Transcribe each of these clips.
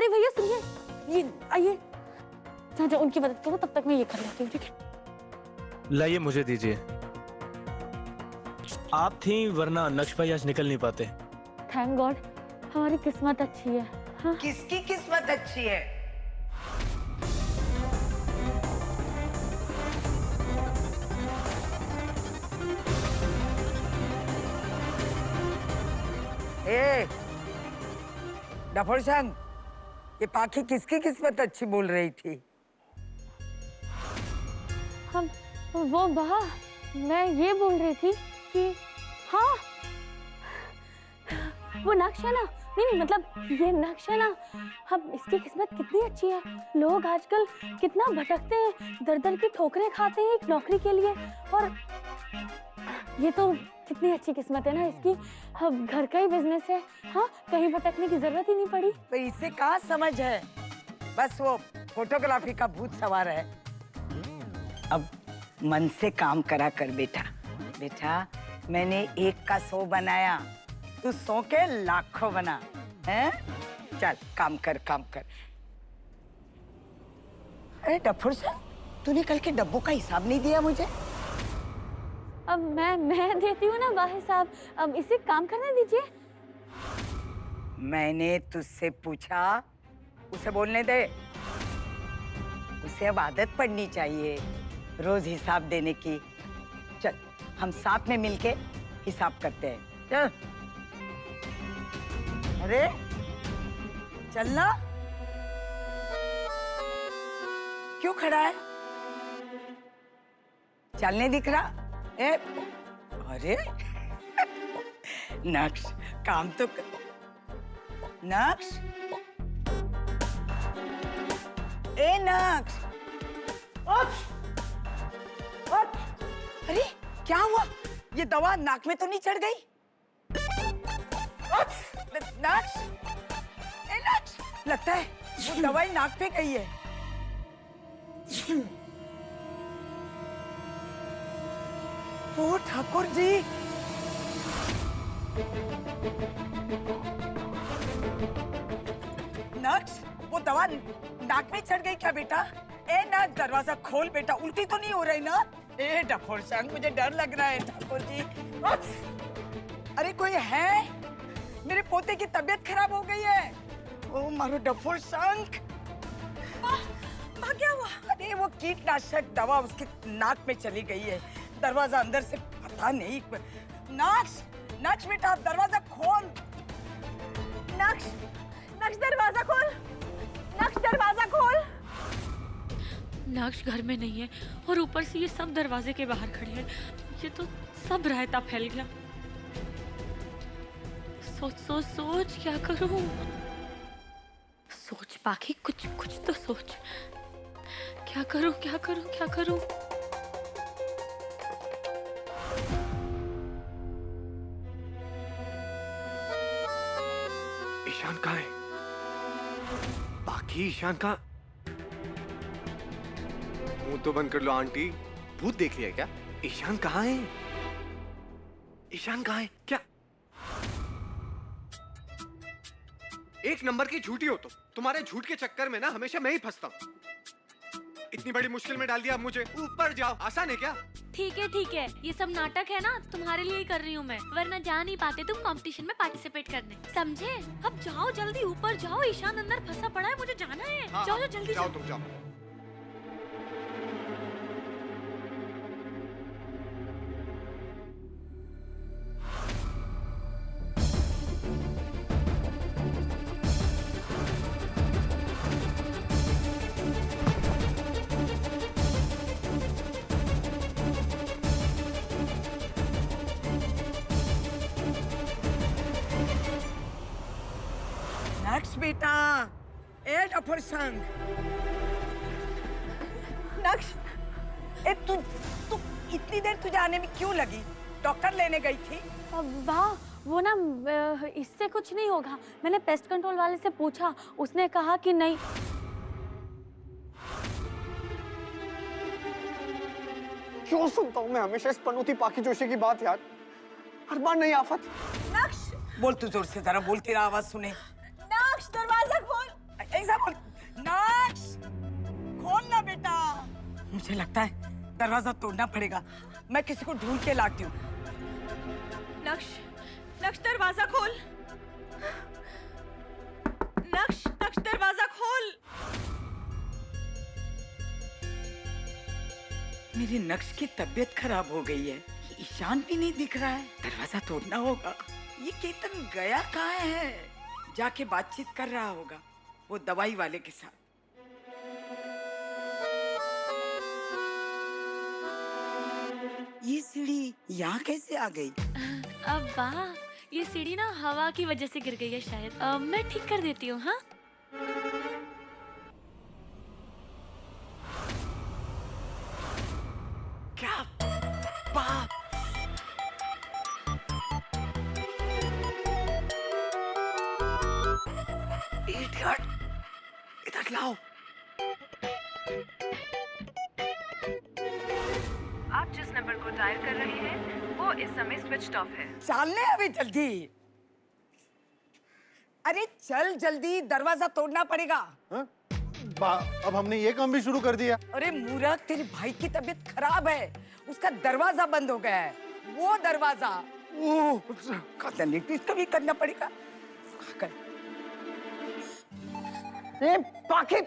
अरे भैया सुनिए, ये आइए, जहाँ उनकी मदद करो, तब तक मैं ये कर लेती हूँ, ठीक है? लाइए मुझे दीजिए। आप थी वरना नक्श भाई आज निकल नहीं पाते। थैंक गॉड, हमारी किस्मत अच्छी है। हाँ? किसकी किस्मत अच्छी है? ए, डफरसन, ये पाखी किसकी किस्मत अच्छी बोल रही थी? हम वो बहा, मैं ये बोल रही थी कि हाँ, वो नक्श है ना, नहीं मतलब ये नक्श है ना, हम इसकी किस्मत कितनी अच्छी है। लोग आजकल कितना भटकते हैं, दर दर की ठोकरें खाते हैं एक नौकरी के लिए, और ये तो कितनी अच्छी किस्मत है ना इसकी, अब घर का ही बिजनेस है। हाँ, कहीं भटकने की जरूरत ही नहीं पड़ी। तो इसे कहाँ समझ है, बस वो फोटोग्राफी का भूत सवार है। अब मन से काम करा कर बेटा। बेटा, मैंने 1 का 100 बनाया, तू 100 के लाखों बना है। चल काम कर, काम कर। अरे डफर साहब, तूने कल के डब्बों का हिसाब नहीं दिया मुझे। अब मैं देती हूँ ना बाहिर साहब, अब इसे काम करने दीजिए। मैंने तुझसे पूछा, उसे बोलने दे। उसे अब आदत पड़नी चाहिए रोज हिसाब देने की। चल हम साथ में मिलके हिसाब करते हैं, चल। अरे चलना, क्यों खड़ा है? चलने दिख रहा? ए, अरे नक्श, काम तो नक्श, ए नक्श, अरे क्या हुआ? ये दवा नाक में तो नहीं चढ़ गई? नक्श, ए नक्श, लगता है वो दवाई नाक पे गई है। ओ ठाकुर जी, नक्श, वो दवा नाक में चढ़ गई क्या बेटा? ए नक्श, दरवाजा खोल बेटा, उल्टी तो नहीं हो रही ना? ए डफर संग, मुझे डर लग रहा है ठाकुर जी। अरे कोई है? मेरे पोते की तबीयत खराब हो गई है। ओ मारो डफर संग, क्या हुआ? अरे वो कीटनाशक दवा उसके नाक में चली गई है, दरवाजा अंदर से पता नहीं। नक्श, नक्श बेटा, आप दरवाजा खोल। नक्श, नक्श दरवाजा खोल, नक्श दरवाजा खोल। नक्श घर में नहीं है और ऊपर से ये सब दरवाजे के बाहर खड़े हैं। ये तो सब रायता फैल गया। सोच सोच सोच, क्या करूं? सोच पाखी, कुछ कुछ तो सोच। क्या करूं, क्या करूं, क्या करूं? ईशान कहाँ है? बाकी ईशान कहाँ? मुंह तो बंद कर लो आंटी, भूत देख लिया क्या? ईशान कहाँ है? ईशान कहाँ है? क्या 1 नंबर की झूठी हो तुम्हारे झूठ के चक्कर में ना हमेशा मैं ही फंसता हूँ। इतनी बड़ी मुश्किल में डाल दिया मुझे। ऊपर जाओ, आसान है क्या? ठीक है, ये सब नाटक है ना, तुम्हारे लिए ही कर रही हूँ मैं, वरना जा नहीं पाते तुम कंपटीशन में पार्टिसिपेट करने, समझे? अब जाओ जल्दी, ऊपर जाओ, ईशान अंदर फंसा पड़ा है, मुझे जाना है। हाँ, जाओ जल्दी जाओ, तुम जाओ। नक्श बेटा, ए डफर संग, नक्श, ए तू इतनी देर तुझे आने में क्यों लगी? डॉक्टर लेने गई थी? वाह, वो ना इससे कुछ नहीं होगा। मैंने पेस्ट कंट्रोल वाले से पूछा, उसने कहा कि नहीं। क्यों सुनता हूँ मैं हमेशा इस पनौती पाखी जोशी की बात यार? हर बार नई आफत। नक्श, बोल तू जोर से, जरा बोल, तेरा आवाज सुने। नक्श दरवाजा खोल। ए मुझे लगता है दरवाजा तोड़ना पड़ेगा। मैं किसी को ढूंढ के लाती हूँ। नक्श दरवाजा खोल। नक्श दरवाजा खोल। मेरी नक्श की तबीयत खराब हो गई है। ये ईशान भी नहीं दिख रहा है। दरवाजा तोड़ना होगा। ये केतन गया कहाँ है? जाके बातचीत कर रहा होगा वो दवाई वाले के साथ। ये सीढ़ी यहाँ कैसे आ गई? अब वाह, ये सीढ़ी ना हवा की वजह से गिर गई है शायद। मैं ठीक कर देती हूँ। हाँ, क्या बात! इडियट! इधर लाओ। आप जिस नंबर को डायल कर रहे हैं वो इस समय स्विच्ड ऑफ है। चलने अभी जल्दी। अरे चल जल्दी, दरवाजा तोड़ना पड़ेगा। हाँ? अब हमने ये काम भी शुरू कर दिया। अरे मूर्ख, तेरे भाई की तबीयत खराब है। उसका दरवाजा बंद हो गया है। वो दरवाजा इसका भी करना पड़ेगा। कर। ए, पाखी!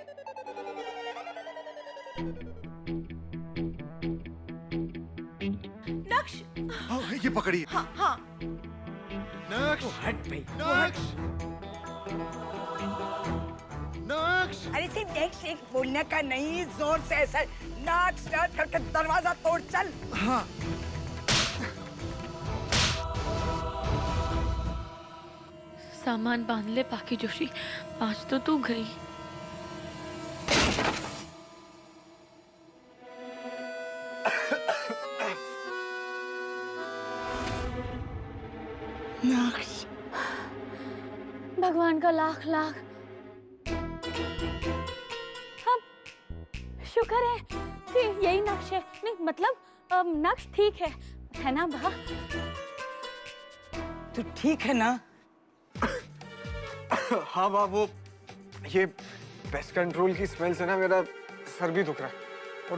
नक्श, हाँ, ये पकड़िए। हाँ। नक्श! हट भाई। नक्श! नक्श! अरे सिर्फ नेक्स्ट एक बोलने का नहीं, जोर से ऐसा नाच नाच करके दरवाजा तोड़। चल। हाँ। सामान बांध ले पाकी जोशी, आज तो तू गई। नक्श, भगवान का लाख लाख अब शुक्र है कि यही नक्श है। नहीं मतलब नक्श ठीक है ना बा? तू ठीक है ना? हाँ वाह, वो ये पेस्ट कंट्रोल की स्मेल से ना मेरा सर भी दुख रहा है और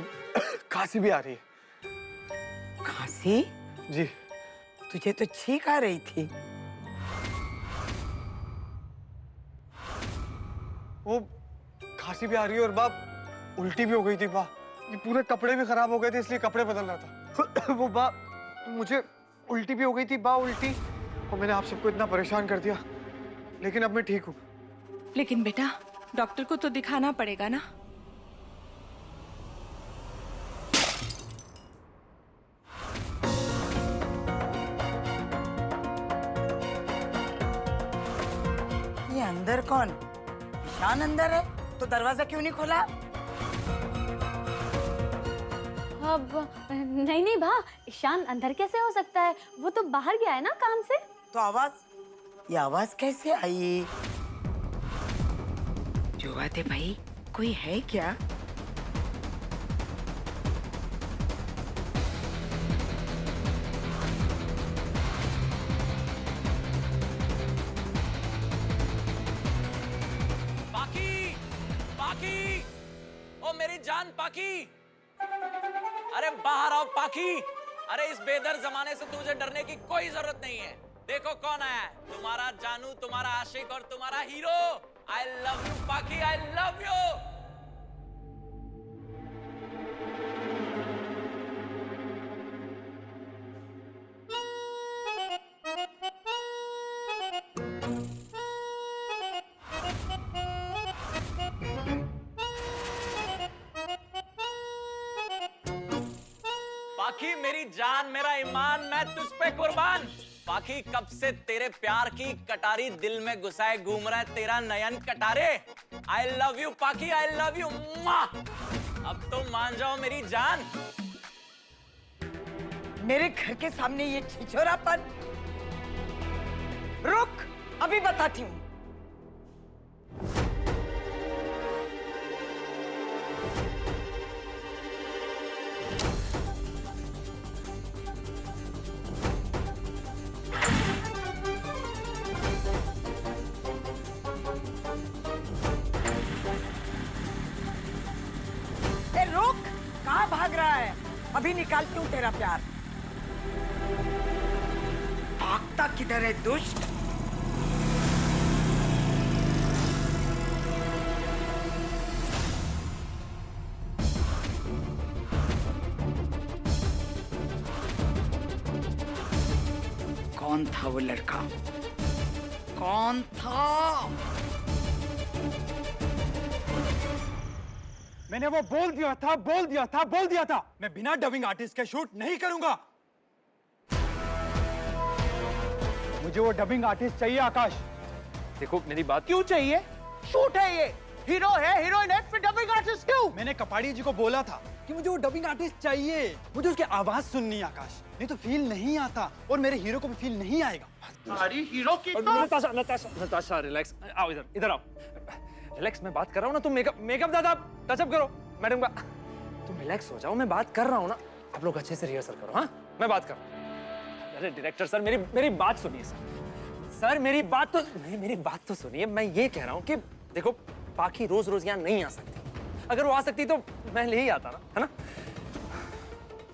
खांसी भी आ रही है। खांसी? जी। तुझे तो छींक आ रही थी। वो खांसी भी आ रही है और बाप उल्टी भी हो गई थी। बा ये पूरे कपड़े भी खराब हो गए थे, इसलिए कपड़े बदल रहा था। वो बा मुझे उल्टी भी हो गई थी, बा उल्टी, और मैंने आप सबको इतना परेशान कर दिया, लेकिन अब मैं ठीक हूँ। लेकिन बेटा डॉक्टर को तो दिखाना पड़ेगा ना। ये अंदर कौन? ईशान अंदर है तो दरवाजा क्यों नहीं खोला? अब नहीं बा, ईशान अंदर कैसे हो सकता है? वो तो बाहर गया है ना काम से। तो ये आवाज कैसे आई? जो बात है भाई, कोई है क्या? पाकी, पाकी, ओ मेरी जान पाकी, अरे बाहर आओ पाकी। अरे इस बेदर जमाने से तुझे डरने की कोई जरूरत नहीं है। देखो कौन आया है, तुम्हारा जानू, तुम्हारा आशिक और तुम्हारा हीरो। आई लव यू पाकी, आई लव यू। पाकी मेरी जान, मेरा ईमान, मैं तुझ पे कुर्बान। पाकी कब से तेरे प्यार की कटारी दिल में घुसाए घूम रहा है तेरा नयन कटारे। आई लव यू पाकी, आई लव यू। अब तो मान जाओ मेरी जान। मेरे घर के सामने ये छिछोरापन? रुक, अभी बताती हूँ। रुक, कहाँ अभी निकालती हूँ तेरा प्यार। भागता किधर है दुष्ट? कौन था वो लड़का? कौन था? मैंने वो बोल दिया था मैं बिना डबिंग आर्टिस्ट के शूट नहीं करूंगा। मुझे वो डबिंग आर्टिस्ट चाहिए आकाश। देखो मेरी बात, क्यों चाहिए? शूट है ये, हीरो है, हीरोइन है, फिर डबिंग आर्टिस्ट क्यों? मैंने कपाड़ी जी को बोला था कि मुझे वो डबिंग आर्टिस्ट चाहिए। मुझे उसकी आवाज सुननी है आकाश, नहीं तो फील नहीं आता और मेरे हीरो को भी फील नहीं आएगा। तुम्हारी हीरो की नताशा नताशा नताशा रिलैक्स, आओ इधर आओ। रिलैक्स, मैं बात कर रहा हूँ ना, तुम मेकअप दादा टचअप करो मैडम का। तुम रिलैक्स हो जाओ, मैं बात कर रहा हूँ ना। आप लोग अच्छे से रिहर्सल करो। हाँ, मैं बात कर रहा हूँ। अरे डायरेक्टर सर, मेरी बात सुनिए सर, मेरी बात तो सुनिए। मैं ये कह रहा हूँ कि देखो, पाखी रोज रोज यहाँ नहीं आ सकती। अगर वो आ सकती तो मैं ले ही आता ना, है ना।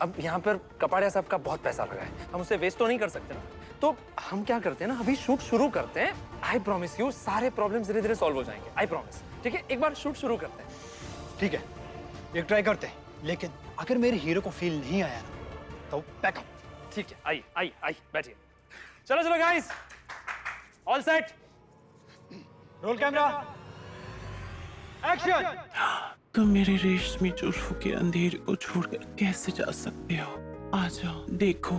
अब यहाँ पर कपाड़िया साहब का बहुत पैसा लगा है, हम उसे वेस्ट तो नहीं कर सकते ना। तो हम क्या करते हैं ना, अभी शूट शुरू करते हैं। आई प्रॉमिस यू, सारे प्रॉब्लम्स धीरे धीरे सॉल्व हो जाएंगे, आई प्रॉमिस। ठीक है, एक बार शूट शुरू करते हैं। ठीक है, एक ट्राई करते हैं, लेकिन अगर मेरे हीरो को फील नहीं आया ना तो बैकअप। ठीक है, आई बैठिए। चलो guys, all set, roll camera, action. तुम मेरे रेशमी जुल्फों के अंधेरे को छोड़कर कैसे जा सकते हो? आ जाओ, देखो,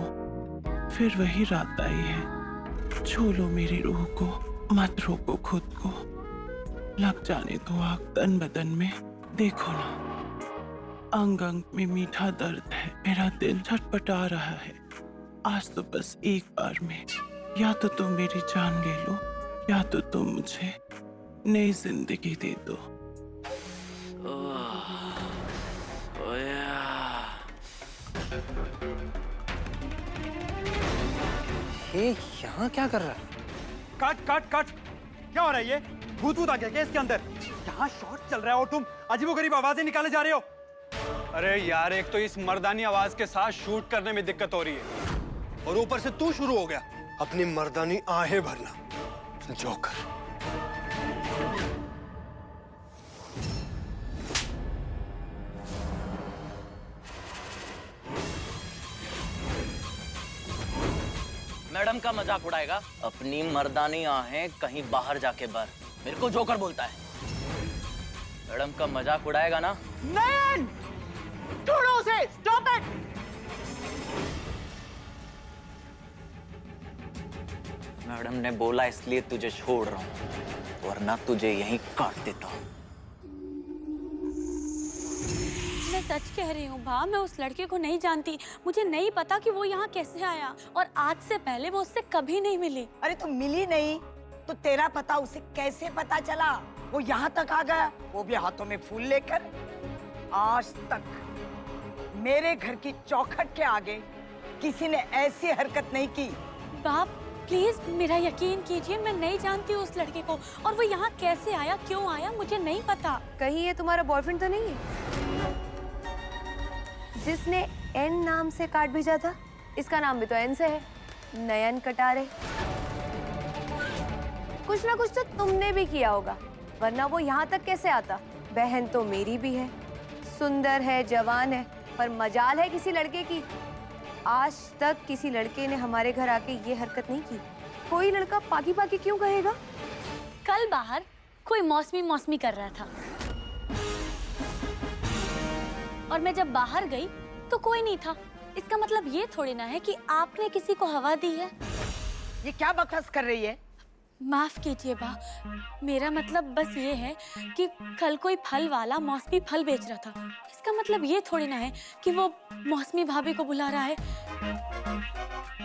फिर वही रात आई है। छू लो मेरी रूह को, मत रोको खुद को। लग जाने दो आग तन बदन में, देखो ना, अंग अंग में मीठा दर्द है। मेरा दिल छटपटा रहा है। आज तो बस एक बार में, या तो तुम मेरी जान ले लो, या तो तुम मुझे नई जिंदगी दे दो। ये यहाँ क्या कर रहा है? कट, क्या हो रहा है ये? भूत आ गया क्या इसके अंदर? यहाँ शॉट चल रहा है और तुम अजीबोगरीब आवाजें निकाले जा रहे हो। अरे यार, एक तो इस मर्दानी आवाज के साथ शूट करने में दिक्कत हो रही है और ऊपर से तू शुरू हो गया अपनी मर्दानी आहें भरना। जोकर। मैडम का मजाक उड़ाएगा? अपनी मर्दानी आहें कहीं बाहर जाके भर। मेरे को जोकर बोलता है। मैडम का मजाक उड़ाएगा ना? नयन, छोड़ो उसे, स्टॉप इट। मैडम ने बोला इसलिए तुझे छोड़ रहा हूँ, वरना तुझे यहीं काट देता हूँ। मैं सच कह रही हूँ भा, मैं उस लड़के को नहीं जानती। मुझे नहीं पता कि वो यहाँ कैसे आया, और आज से पहले वो उससे कभी नहीं मिली। अरे तो मिली नहीं तो तेरा पता उसे कैसे पता चला? वो यहाँ तक आ गया, वो भी हाथों में फूल लेकर। आज तक मेरे घर की चौखट के आगे किसी ने ऐसी हरकत नहीं की। बाप प्लीज मेरा यकीन कीजिए, मैं नहीं जानती उस लड़के को, और वो यहाँ कैसे आया, क्यों आया, मुझे नहीं पता। कहीं ये तुम्हारा बॉयफ्रेंड तो नहीं है जिसने एन नाम से कार्ड भेजा था? इसका नाम भी तो एन से है, नयन कटारे। कुछ ना कुछ तो तुमने भी किया होगा, वरना वो यहाँ तक कैसे आता? बहन तो मेरी भी है, सुंदर है, जवान है, पर मजाल है किसी लड़के की। आज तक किसी लड़के ने हमारे घर आके ये हरकत नहीं की। कोई लड़का पाकी पाकी क्यों कहेगा? कल बाहर कोई मौसमी कर रहा था, और मैं जब बाहर गई तो कोई नहीं था। इसका मतलब ये थोड़ी ना है कि आपने किसी को हवा दी है। ये क्या बकवास कर रही है? माफ कीजिए बा, मेरा मतलब बस ये है कि कल कोई फल वाला मौसमी फल बेच रहा था। इसका मतलब ये थोड़ी ना है कि वो मौसमी भाभी को बुला रहा है।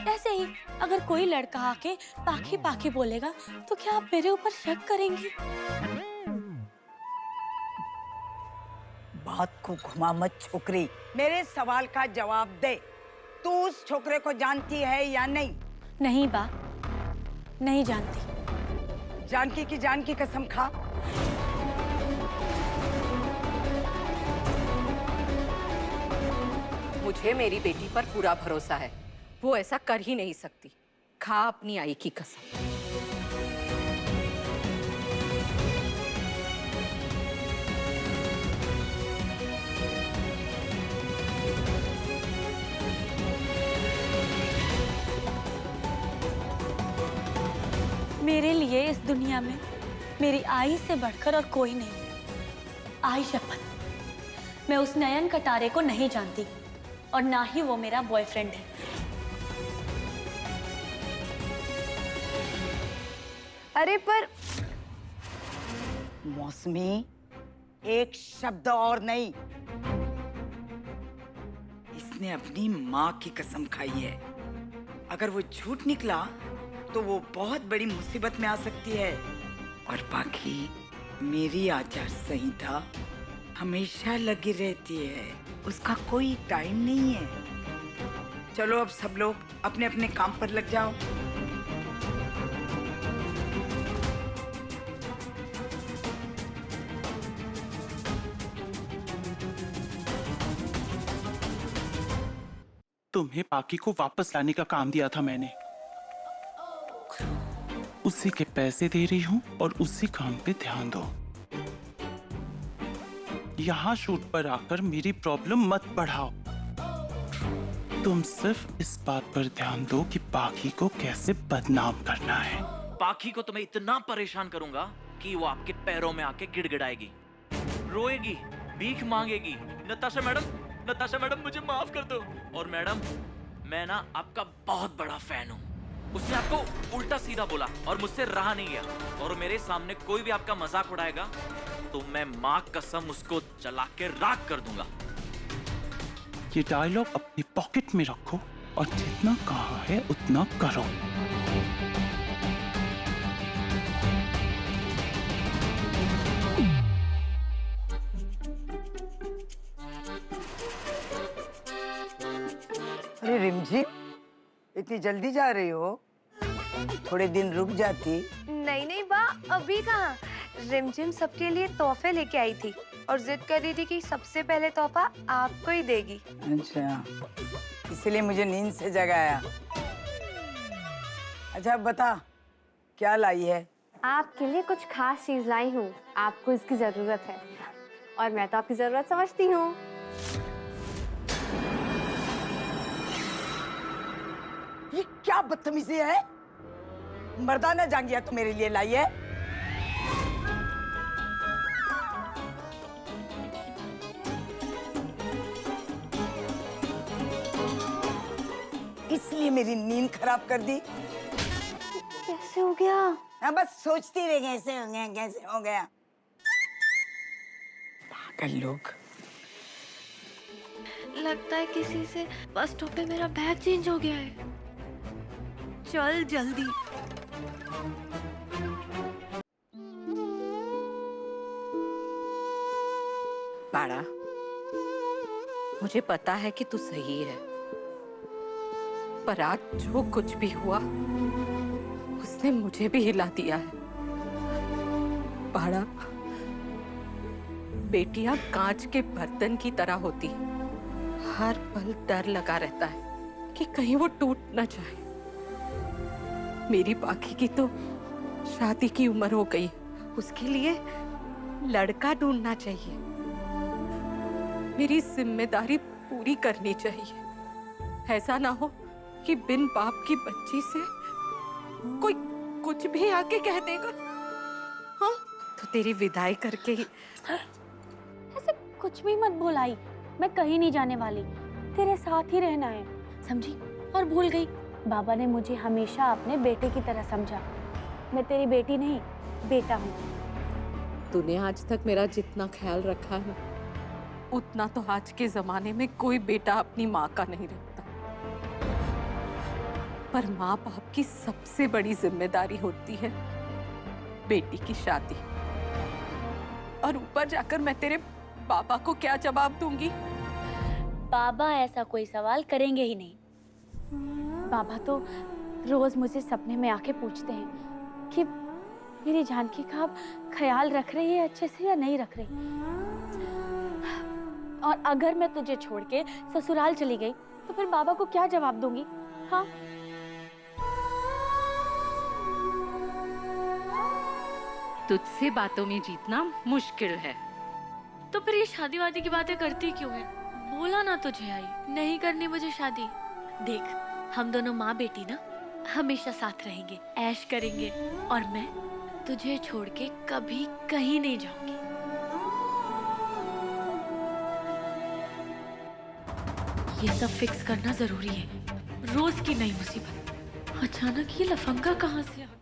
ऐसे ही अगर कोई लड़का आके पाखी पाखी बोलेगा तो क्या आप मेरे ऊपर शक करेंगी? बात को घुमा मत छोकरी, मेरे सवाल का जवाब दे। तू उस छोकरे को जानती है या नहीं? नहीं बा, नहीं जानती। जानकी की जान की कसम खा। मुझ मुझे मेरी बेटी पर पूरा भरोसा है, वो ऐसा कर ही नहीं सकती। खा अपनी आई की कसम। मेरे लिए इस दुनिया में मेरी आई से बढ़कर और कोई नहीं है। आई शपथ, मैं उस नयन कटारे को नहीं जानती और ना ही वो मेरा बॉयफ्रेंड है। अरे पर मौसमी, एक शब्द और नहीं। इसने अपनी माँ की कसम खाई है। अगर वो झूठ निकला तो वो बहुत बड़ी मुसीबत में आ सकती है। और बाकी मेरी आचार संहिता हमेशा लगी रहती है, उसका कोई टाइम नहीं है। चलो अब सब लोग अपने अपने काम पर लग जाओ। तुम्हें पाकी को वापस लाने का काम दिया था मैंने। उसी के पैसे दे रही हूँ और उसी काम पे ध्यान दो। यहाँ शूट पर आकर मेरी प्रॉब्लम मत बढ़ाओ। तुम सिर्फ इस बात पर ध्यान दो कि पाकी को कैसे बदनाम करना है। पाखी को तो मैं इतना परेशान करूंगा कि वो आपके पैरों में आके गिड़गिड़ाएगी, रोएगी, भीख मांगेगी। नताशा मैडम मुझे माफ कर दो। और मैडम, मैं ना आपका बहुत बड़ा फैन हूँ। उसने आपको उल्टा सीधा बोला और मुझसे रहा नहीं गया। और मेरे सामने कोई भी आपका मजाक उड़ाएगा तो मैं माँ कसम उसको जला के राख कर दूंगा। ये डायलॉग अपनी पॉकेट में रखो और जितना कहा है उतना करो। अरे रिमझिम, इतनी जल्दी जा रही हो? थोड़े दिन रुक जाती। नहीं नहीं बा, अभी कहाँ। रिमझिम सबके लिए तोहफे लेके आई थी और जिद कर रही थी कि सबसे पहले तोहफा आपको ही देगी। अच्छा, इसलिए मुझे नींद से जगाया। अच्छा बता, क्या लाई है? आपके लिए कुछ खास चीज लाई हूँ। आपको इसकी जरूरत है और मैं तो आपकी जरूरत समझती हूँ। ये क्या बदतमीजी है? मर्दाना जांगिया तो मेरे लिए लाई है। इसलिए मेरी नींद खराब कर दी। कैसे हो गया? हाँ, बस सोचती रह कैसे हो गया, कैसे हो गया। पागल लोग। लगता है किसी से बस स्टॉप पे मेरा बैग चेंज हो गया है। चल जल्दी। बाड़ा, मुझे पता है कि तू सही है, पर आज जो कुछ भी हुआ उसने मुझे भी हिला दिया है। बाड़ा, बेटियां कांच के बर्तन की तरह होती, हर पल डर लगा रहता है कि कहीं वो टूट ना जाए। मेरी पाखी की तो शादी की उम्र हो गई, उसके लिए लड़का ढूंढना चाहिए। मेरी जिम्मेदारी पूरी करनी चाहिए। ऐसा ना हो कि बिन बाप की बच्ची से कोई कुछ भी आके कह देगा। हाँ, तो तेरी विदाई करके ही। ऐसे कुछ भी मत बोल आई, मैं कहीं नहीं जाने वाली, तेरे साथ ही रहना है, समझी? और भूल गई, बाबा ने मुझे हमेशा अपने बेटे की तरह समझा। मैं तेरी बेटी नहीं, बेटा हूँ। तूने आज तक मेरा जितना ख्याल रखा है उतना तो आज के जमाने में कोई बेटा अपनी माँ का नहीं रखता। पर माँ बाप की सबसे बड़ी जिम्मेदारी होती है बेटी की शादी। और ऊपर जाकर मैं तेरे पापा को क्या जवाब दूंगी? बाबा ऐसा कोई सवाल करेंगे ही नहीं। बाबा तो रोज मुझे सपने में आके पूछते हैं कि मेरी जानकी का आप ख्याल रख रही है अच्छे से या नहीं रख रही। और अगर मैं तुझे छोड़ के ससुराल चली गई तो फिर बाबा को क्या जवाब दूंगी? हाँ, तुझसे बातों में जीतना मुश्किल है। तो फिर ये शादी वादी की बातें करती क्यों है? बोला ना तुझे आई, नहीं करनी मुझे शादी। देख, हम दोनों माँ बेटी ना हमेशा साथ रहेंगे, ऐश करेंगे, और मैं तुझे छोड़ के कभी कहीं नहीं जाऊंगी। ये सब फिक्स करना जरूरी है। रोज की नई मुसीबत। अचानक ये लफंगा कहाँ से आ गया?